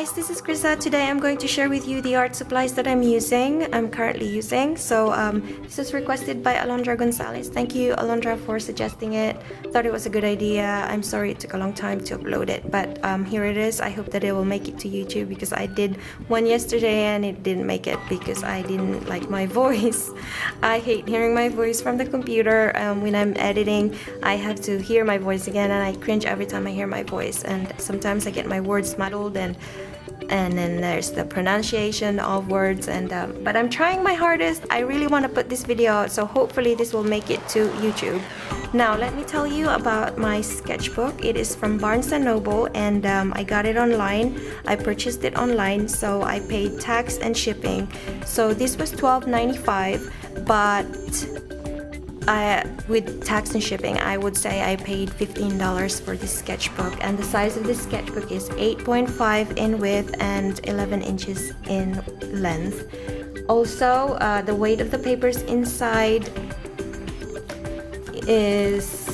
guys, this is Krisa. Today I'm going to share with you the art supplies that I'm currently using. So this is requested by Alondra Gonzalez. Thank you, Alondra, for suggesting it. Thought it was a good idea. I'm sorry it took a long time to upload it, but here it is. I hope that it will make it to YouTube because I did one yesterday and it didn't make it because I didn't like my voice. I hate hearing my voice from the computer. When I'm editing, I have to hear my voice again and I cringe every time I hear my voice, and sometimes I get my words muddled and then there's the pronunciation of words, and but I'm trying my hardest. I really want to put this video out, so hopefully this will make it to YouTube. Now let me tell you about my sketchbook. It is from Barnes & Noble, and I got it online. I purchased it online, so I paid tax and shipping. So this was $12.95, but with tax and shipping, I would say I paid $15 for this sketchbook, and the size of this sketchbook is 8.5 in width and 11 inches in length. Also, the weight of the papers inside is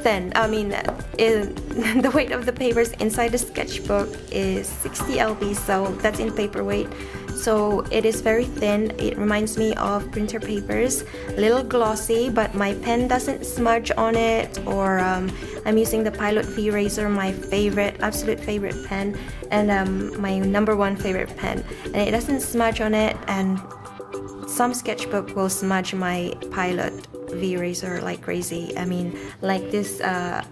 thin. The weight of the papers inside the sketchbook is 60 lb, so that's in paperweight. So it is very thin. It reminds me of printer papers, a little glossy, but my pen doesn't smudge on it. Or I'm using the Pilot V Razor, my absolute favorite pen, and my #1 favorite pen, and it doesn't smudge on it. And some sketchbook will smudge my Pilot V Razor like crazy. Like this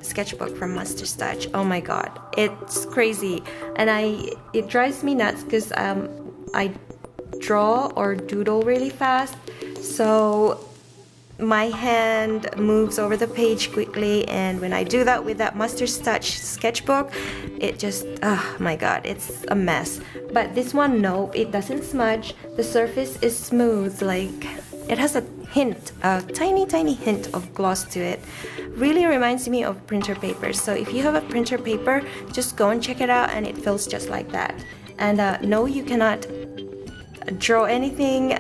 sketchbook from Master Stitch. Oh my god, it's crazy, and it drives me nuts because I draw or doodle really fast, so my hand moves over the page quickly, and when I do that with that Master Stitch sketchbook, it just, oh my god, it's a mess. But this one, no, it doesn't smudge. The surface is smooth, like it has a tiny hint of gloss to it. Really reminds me of printer paper. So if you have a printer paper, just go and check it out, and it feels just like that. And no, you cannot draw anything.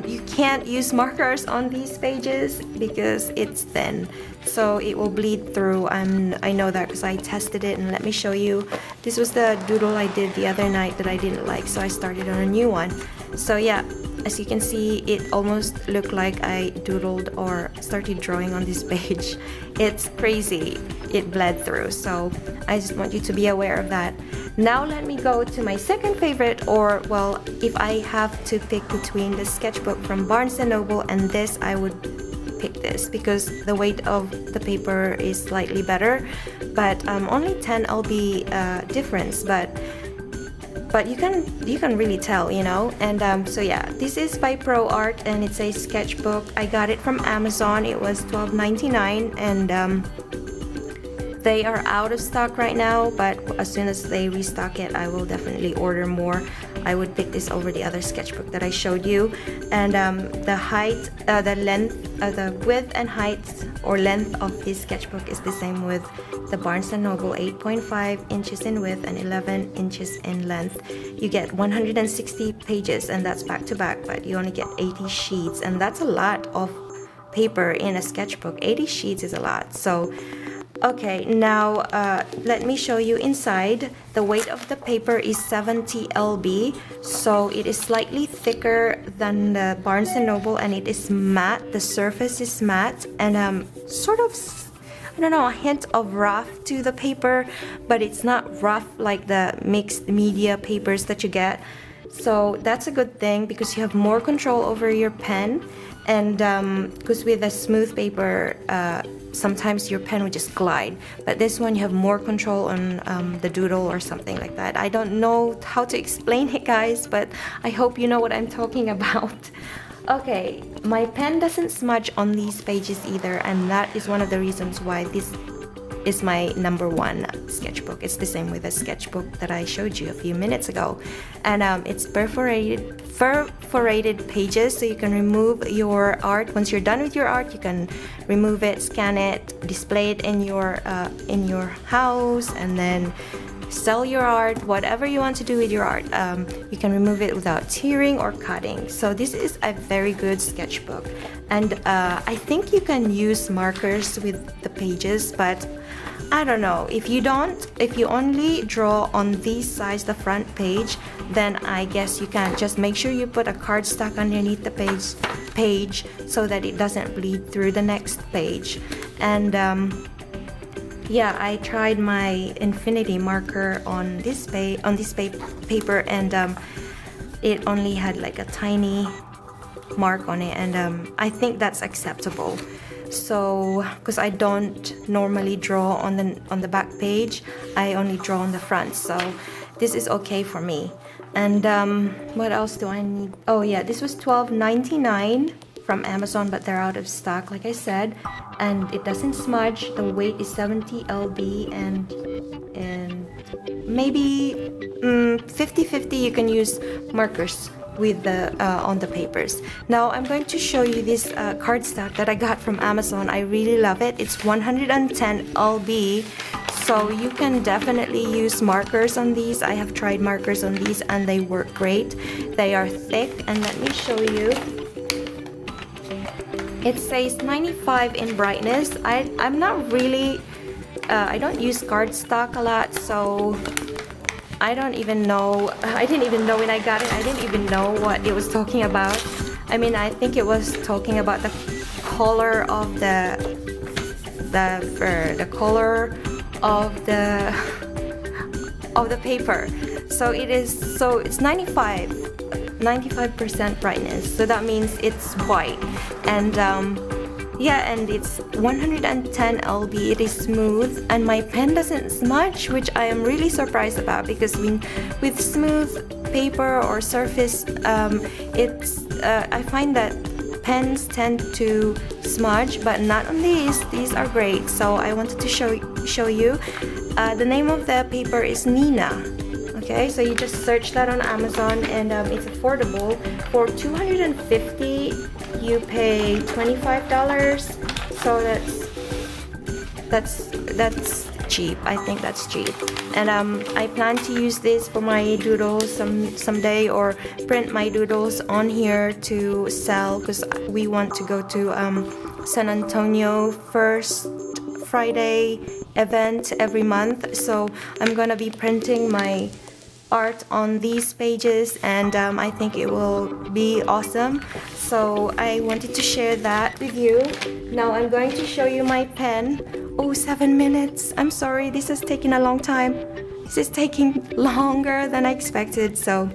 You can't use markers on these pages because it's thin, so it will bleed through. I know that because I tested it, and let me show you. This was the doodle I did the other night that I didn't like, so I started on a new one. So yeah, as you can see, it almost looked like I doodled or started drawing on this page. It's crazy. It bled through, so I just want you to be aware of that. Now let me go to my second favorite, or well, if I have to pick between the sketchbook from Barnes & Noble and this, I would pick this because the weight of the paper is slightly better, but only 10 lb difference, but you can really tell, you know. And so yeah, this is by Pro Art, and it's a sketchbook. I got it from Amazon. It was $12.99, and they are out of stock right now, but as soon as they restock it, I will definitely order more. I would pick this over the other sketchbook that I showed you. And the width and height or length of this sketchbook is the same with the Barnes & Noble, 8.5 inches in width and 11 inches in length. You get 160 pages, and that's back to back, but you only get 80 sheets, and that's a lot of paper in a sketchbook. 80 sheets is a lot. So okay, now let me show you inside. The weight of the paper is 70 lb, so it is slightly thicker than the Barnes & Noble, and it is matte. The surface is matte, and sort of, I don't know, a hint of rough to the paper, but it's not rough like the mixed media papers that you get. So that's a good thing because you have more control over your pen, and because with a smooth paper, sometimes your pen would just glide, but this one you have more control on the doodle or something like that. I don't know how to explain it, guys, but I hope you know what I'm talking about. Okay, my pen doesn't smudge on these pages either, and that is one of the reasons why this is my #1 sketchbook. It's the same with the sketchbook that I showed you a few minutes ago, and it's perforated pages, so you can remove your art. Once you're done with your art, you can remove it, scan it, display it in your house, and then sell your art, whatever you want to do with your art. You can remove it without tearing or cutting. So this is a very good sketchbook, and I think you can use markers with the pages, but I don't know, if you only draw on these sides, the front page, then I guess you can just make sure you put a cardstock underneath the page so that it doesn't bleed through the next page. And yeah, I tried my infinity marker on this paper, and it only had like a tiny mark on it, and I think that's acceptable. So because I don't normally draw on the back page, I only draw on the front, so this is okay for me. And what else do I need? Oh yeah, this was $12.99 from Amazon, but they're out of stock, like I said, and it doesn't smudge. The weight is 70 lb, and maybe 50-50 you can use markers with the on the papers. Now I'm going to show you this cardstock that I got from Amazon. I really love it. It's 110 lb, so you can definitely use markers on these. I have tried markers on these and they work great. They are thick, and let me show you. It says 95 in brightness. I'm not really I don't use cardstock a lot, so I don't even know. I didn't even know when I got it. I didn't even know what it was talking about. I mean, I think it was talking about the color of the color of the paper. So it's 95% brightness. So that means it's white, and yeah, and it's 110 lb. It is smooth, and my pen doesn't smudge, which I am really surprised about, because with smooth paper or surface, I find that pens tend to smudge, but not on these. These are great. So I wanted to show you. The name of the paper is Nina. Okay, so you just search that on Amazon, and it's affordable. For $250, you pay $25. So that's cheap. I think that's cheap. And I plan to use this for my doodles someday, or print my doodles on here to sell, because we want to go to San Antonio first Friday event every month. So I'm gonna be printing my art on these pages, and I think it will be awesome. So I wanted to share that with you. Now I'm going to show you my pen. Oh, 7 minutes. I'm sorry, this has taken a long time. This is taking longer than I expected. So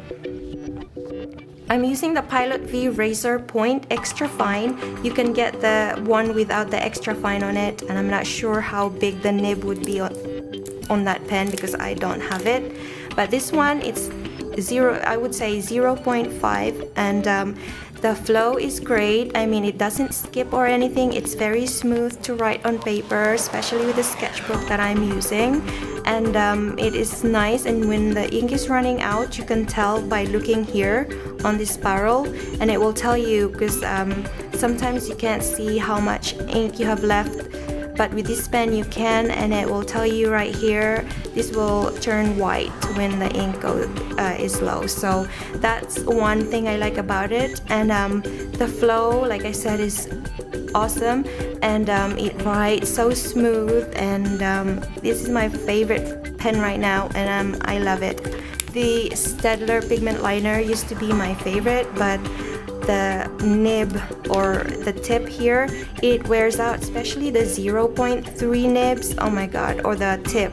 I'm using the Pilot V Razor Point Extra Fine. You can get the one without the extra fine on it, and I'm not sure how big the nib would be on that pen because I don't have it. But this one, it's I would say 0.5, and the flow is great. I mean, it doesn't skip or anything. It's very smooth to write on paper, especially with the sketchbook that I'm using. And it is nice, and when the ink is running out, you can tell by looking here on this barrel, and it will tell you, because sometimes you can't see how much ink you have left, but with this pen you can, and it will tell you right here. This will turn white when the ink is low. So that's one thing I like about it. And the flow, like I said, is awesome, and it writes so smooth, and this is my favorite pen right now, and I love it. The Staedtler pigment liner used to be my favorite, but the nib or the tip here, it wears out, especially the 0.3 nibs. Oh my god, or the tip,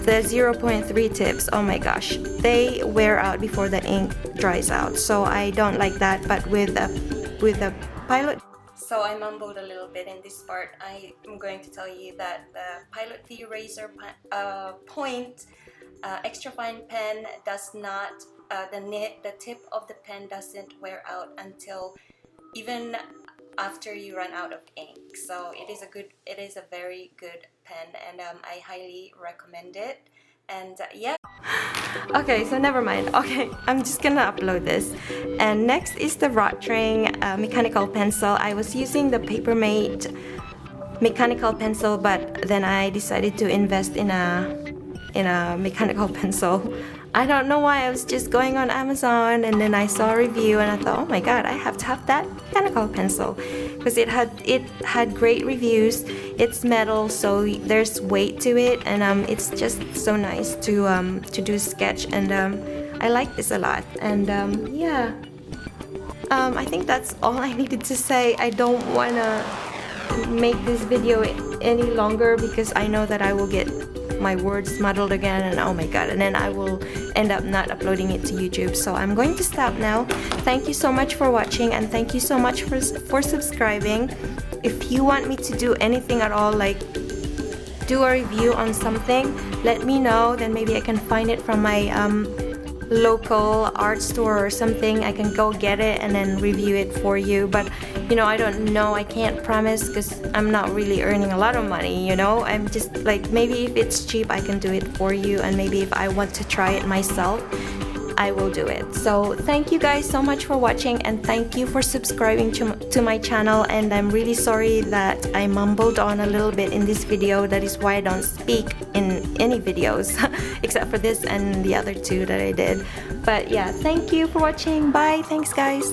the 0.3 tips, oh my gosh, they wear out before the ink dries out, so I don't like that. But with the Pilot, so I mumbled a little bit in this part. I am going to tell you that the Pilot V Razor Point Extra Fine pen does not, the tip of the pen doesn't wear out until even after you run out of ink. So it is a very good pen, and I highly recommend it. And yeah. Okay, so never mind. Okay, I'm just gonna upload this. And next is the Rotring mechanical pencil. I was using the Papermate mechanical pencil, but then I decided to invest in a in a mechanical pencil. I don't know why. I was just going on Amazon and then I saw a review and I thought, oh my god, I have to have that mechanical pencil, because it had great reviews. It's metal, so there's weight to it, and it's just so nice to do a sketch, and I like this a lot. And yeah, I think that's all I needed to say. I don't wanna make this video any longer because I know that I will get my words muddled again, and oh my god, and then I will end up not uploading it to YouTube. So I'm going to stop now. Thank you so much for watching, and thank you so much for subscribing. If you want me to do anything at all, like do a review on something, let me know. Then maybe I can find it from my local art store or something. I can go get it and then review it for you. But you know, I don't know, I can't promise because I'm not really earning a lot of money, you know. I'm just like, maybe if it's cheap I can do it for you, and maybe if I want to try it myself I will do it. So thank you guys so much for watching, and thank you for subscribing to my channel. And I'm really sorry that I mumbled on a little bit in this video. That is why I don't speak in any videos except for this and the other two that I did. But yeah, thank you for watching. Bye. Thanks guys.